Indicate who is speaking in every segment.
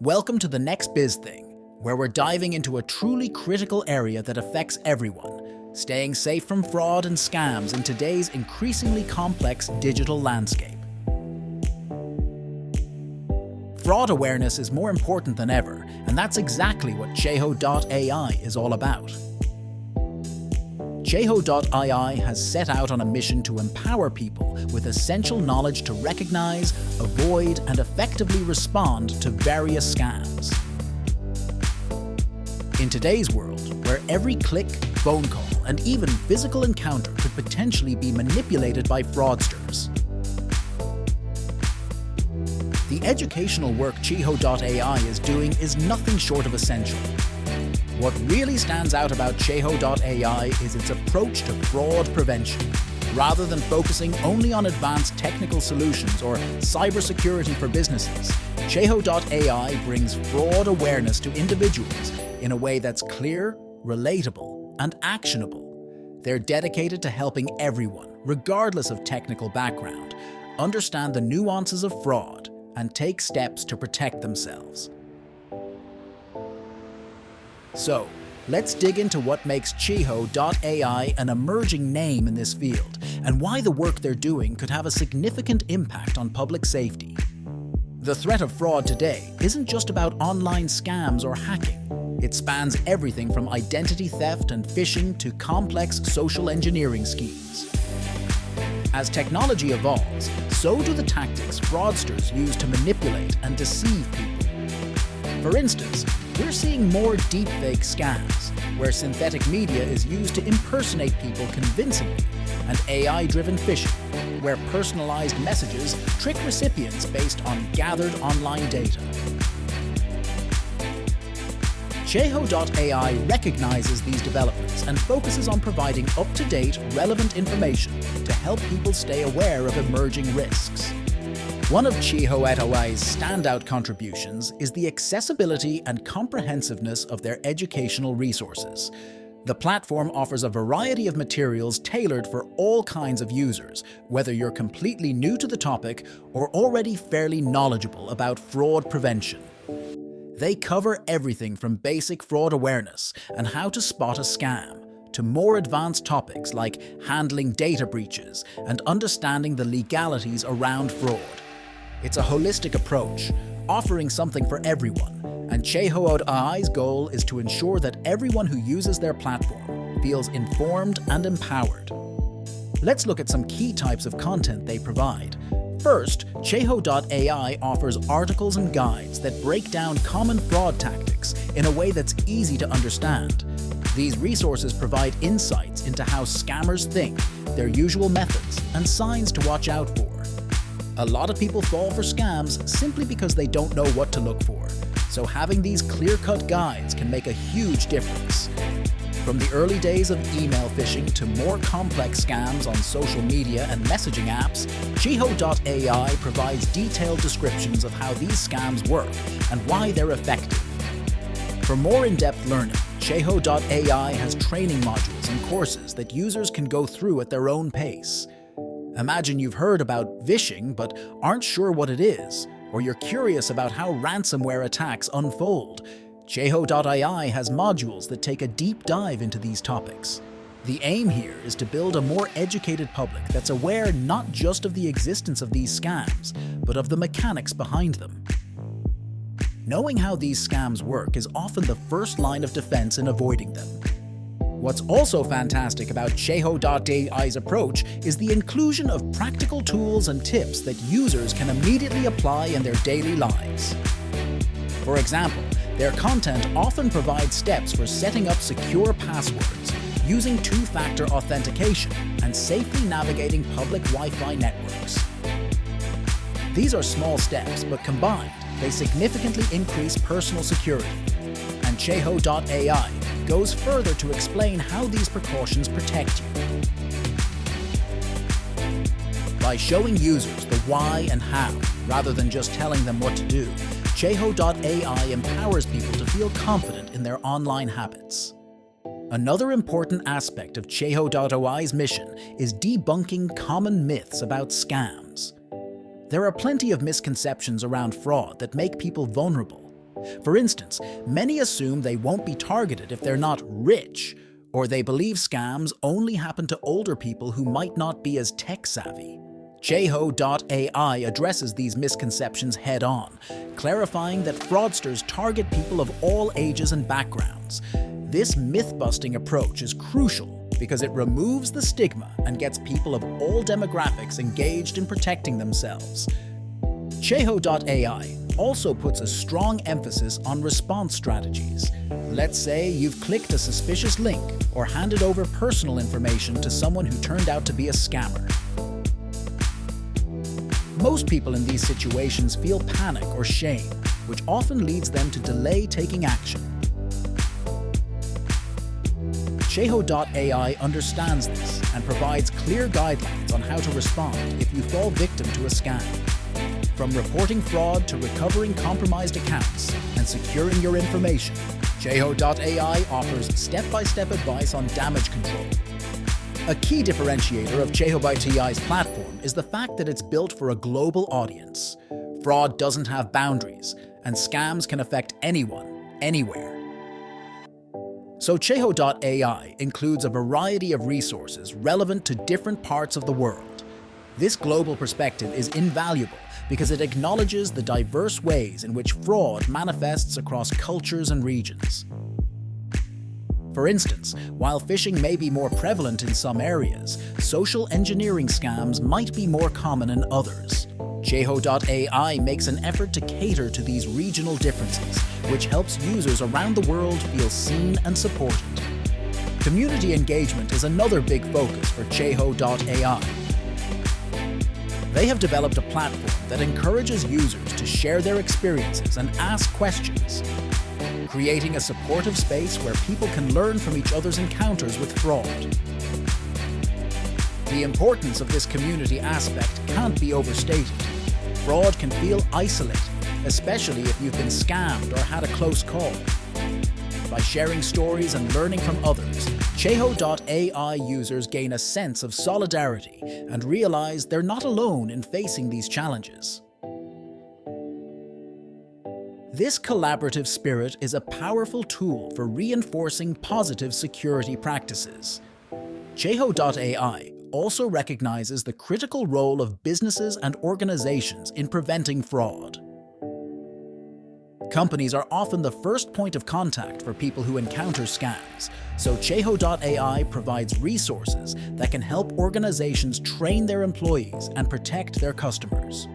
Speaker 1: Welcome to the Next Biz Thing, where we're diving into a truly critical area that affects everyone, staying safe from fraud and scams in today's increasingly complex digital landscape. Fraud awareness is more important than ever, and that's exactly what Cheho.ai is all about. Cheho.ai has set out on a mission to empower people with essential knowledge to recognize, avoid, and effectively respond to various scams. In today's world, where every click, phone call, and even physical encounter could potentially be manipulated by fraudsters, the educational work Cheho.ai is doing is nothing short of essential. What really stands out about Cheho.ai is its approach to fraud prevention. Rather than focusing only on advanced technical solutions or cybersecurity for businesses, Cheho.ai brings fraud awareness to individuals in a way that's clear, relatable, and actionable. They're dedicated to helping everyone, regardless of technical background, understand the nuances of fraud and take steps to protect themselves. So, let's dig into what makes Cheho.ai an emerging name in this field and why the work they're doing could have a significant impact on public safety. The threat of fraud today isn't just about online scams or hacking. It spans everything from identity theft and phishing to complex social engineering schemes. As technology evolves, so do the tactics fraudsters use to manipulate and deceive people. For instance, we're seeing more deepfake scams, where synthetic media is used to impersonate people convincingly, and AI-driven phishing, where personalized messages trick recipients based on gathered online data. Cheho.ai recognizes these developments and focuses on providing up-to-date, relevant information to help people stay aware of emerging risks. One of Cheho.ai's standout contributions is the accessibility and comprehensiveness of their educational resources. The platform offers a variety of materials tailored for all kinds of users, whether you're completely new to the topic or already fairly knowledgeable about fraud prevention. They cover everything from basic fraud awareness and how to spot a scam, to more advanced topics like handling data breaches and understanding the legalities around fraud. It's a holistic approach, offering something for everyone, and Cheho.ai's goal is to ensure that everyone who uses their platform feels informed and empowered. Let's look at some key types of content they provide. First, Cheho.ai offers articles and guides that break down common fraud tactics in a way that's easy to understand. These resources provide insights into how scammers think, their usual methods, and signs to watch out for. A lot of people fall for scams simply because they don't know what to look for, so having these clear-cut guides can make a huge difference. From the early days of email phishing to more complex scams on social media and messaging apps, Cheho.ai provides detailed descriptions of how these scams work and why they're effective. For more in-depth learning, Cheho.ai has training modules and courses that users can go through at their own pace. Imagine you've heard about phishing but aren't sure what it is, or you're curious about how ransomware attacks unfold. Cheho.ai has modules that take a deep dive into these topics. The aim here is to build a more educated public that's aware not just of the existence of these scams, but of the mechanics behind them. Knowing how these scams work is often the first line of defense in avoiding them. What's also fantastic about Cheho.ai's approach is the inclusion of practical tools and tips that users can immediately apply in their daily lives. For example, their content often provides steps for setting up secure passwords, using two-factor authentication, and safely navigating public Wi-Fi networks. These are small steps, but combined, they significantly increase personal security. And Cheho.ai goes further to explain how these precautions protect you. By showing users the why and how, rather than just telling them what to do, Cheho.ai empowers people to feel confident in their online habits. Another important aspect of Cheho.ai's mission is debunking common myths about scams. There are plenty of misconceptions around fraud that make people vulnerable. For instance, many assume they won't be targeted if they're not rich, or they believe scams only happen to older people who might not be as tech-savvy. Cheho.ai addresses these misconceptions head-on, clarifying that fraudsters target people of all ages and backgrounds. This myth-busting approach is crucial because it removes the stigma and gets people of all demographics engaged in protecting themselves. Cheho.ai also puts a strong emphasis on response strategies. Let's say you've clicked a suspicious link or handed over personal information to someone who turned out to be a scammer. Most people in these situations feel panic or shame, which often leads them to delay taking action. Cheho.ai understands this and provides clear guidelines on how to respond if you fall victim to a scam. From reporting fraud to recovering compromised accounts and securing your information, Cheho.ai offers step-by-step advice on damage control. A key differentiator of Cheho.ai's platform is the fact that it's built for a global audience. Fraud doesn't have boundaries, and scams can affect anyone, anywhere. So Cheho.ai includes a variety of resources relevant to different parts of the world. This global perspective is invaluable because it acknowledges the diverse ways in which fraud manifests across cultures and regions. For instance, while phishing may be more prevalent in some areas, social engineering scams might be more common in others. Cheho.ai makes an effort to cater to these regional differences, which helps users around the world feel seen and supported. Community engagement is another big focus for Cheho.ai. They have developed a platform that encourages users to share their experiences and ask questions, creating a supportive space where people can learn from each other's encounters with fraud. The importance of this community aspect can't be overstated. Fraud can feel isolating, especially if you've been scammed or had a close call. By sharing stories and learning from others, Cheho.ai users gain a sense of solidarity and realize they're not alone in facing these challenges. This collaborative spirit is a powerful tool for reinforcing positive security practices. Cheho.ai also recognizes the critical role of businesses and organizations in preventing fraud. Companies are often the first point of contact for people who encounter scams, so Cheho.ai provides resources that can help organizations train their employees and protect their customers.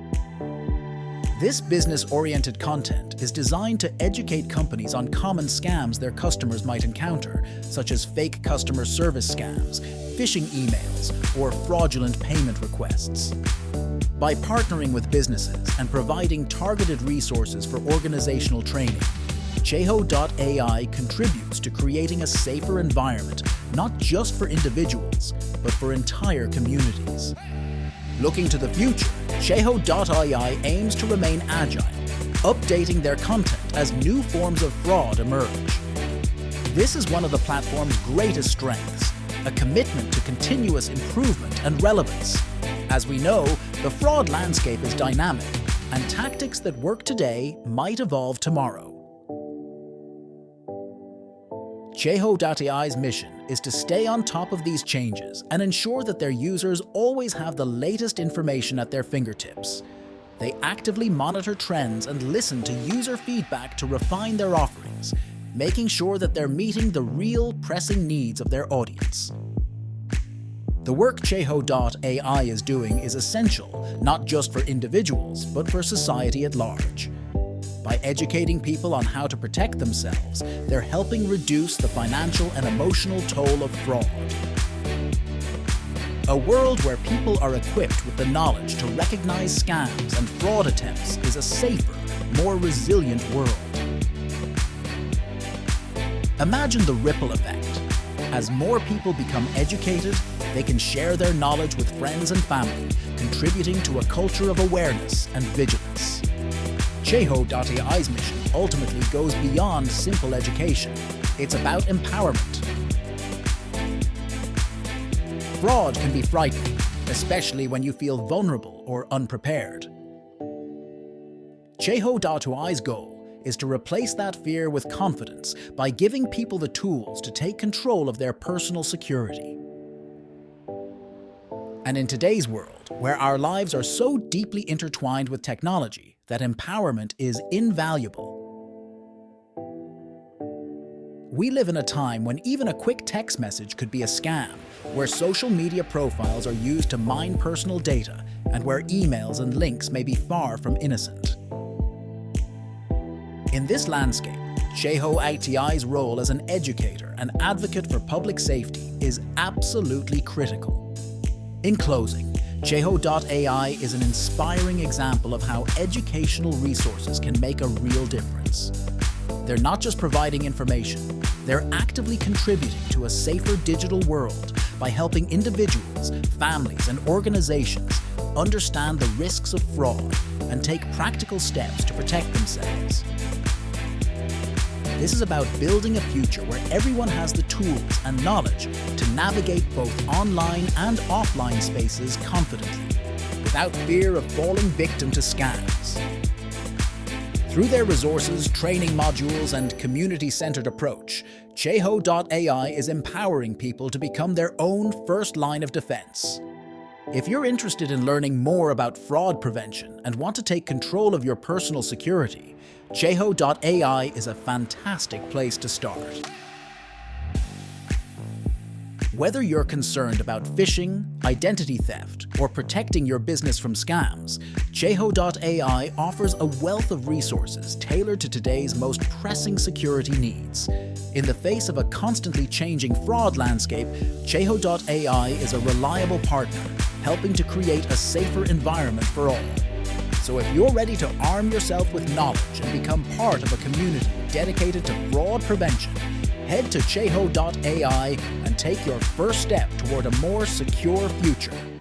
Speaker 1: This business-oriented content is designed to educate companies on common scams their customers might encounter, such as fake customer service scams, phishing emails, or fraudulent payment requests. By partnering with businesses and providing targeted resources for organizational training, Cheho.ai contributes to creating a safer environment, not just for individuals, but for entire communities. Looking to the future, Cheho.ai aims to remain agile, updating their content as new forms of fraud emerge. This is one of the platform's greatest strengths, a commitment to continuous improvement and relevance. As we know, the fraud landscape is dynamic, and tactics that work today might evolve tomorrow. Cheho.ai's mission is to stay on top of these changes and ensure that their users always have the latest information at their fingertips. They actively monitor trends and listen to user feedback to refine their offerings, making sure that they're meeting the real pressing needs of their audience. The work Cheho.ai is doing is essential, not just for individuals, but for society at large. By educating people on how to protect themselves, they're helping reduce the financial and emotional toll of fraud. A world where people are equipped with the knowledge to recognize scams and fraud attempts is a safer, more resilient world. Imagine the ripple effect. As more people become educated, they can share their knowledge with friends and family, contributing to a culture of awareness and vigilance. Cheho.ai's mission ultimately goes beyond simple education. It's about empowerment. Fraud can be frightening, especially when you feel vulnerable or unprepared. Cheho.ai's goal is to replace that fear with confidence by giving people the tools to take control of their personal security. And in today's world, where our lives are so deeply intertwined with technology that empowerment is invaluable, we live in a time when even a quick text message could be a scam, where social media profiles are used to mine personal data, and where emails and links may be far from innocent. In this landscape, Cheho.ai's role as an educator and advocate for public safety is absolutely critical. In closing, Cheho.ai is an inspiring example of how educational resources can make a real difference. They're not just providing information, they're actively contributing to a safer digital world by helping individuals, families, and organizations understand the risks of fraud and take practical steps to protect themselves. This is about building a future where everyone has the tools and knowledge to navigate both online and offline spaces confidently, without fear of falling victim to scams. Through their resources, training modules, and community-centered approach, Cheho.ai is empowering people to become their own first line of defense. If you're interested in learning more about fraud prevention and want to take control of your personal security, Cheho.ai is a fantastic place to start. Whether you're concerned about phishing, identity theft, or protecting your business from scams, Cheho.ai offers a wealth of resources tailored to today's most pressing security needs. In the face of a constantly changing fraud landscape, Cheho.ai is a reliable partner, helping to create a safer environment for all. So if you're ready to arm yourself with knowledge and become part of a community dedicated to fraud prevention, head to Cheho.ai and take your first step toward a more secure future.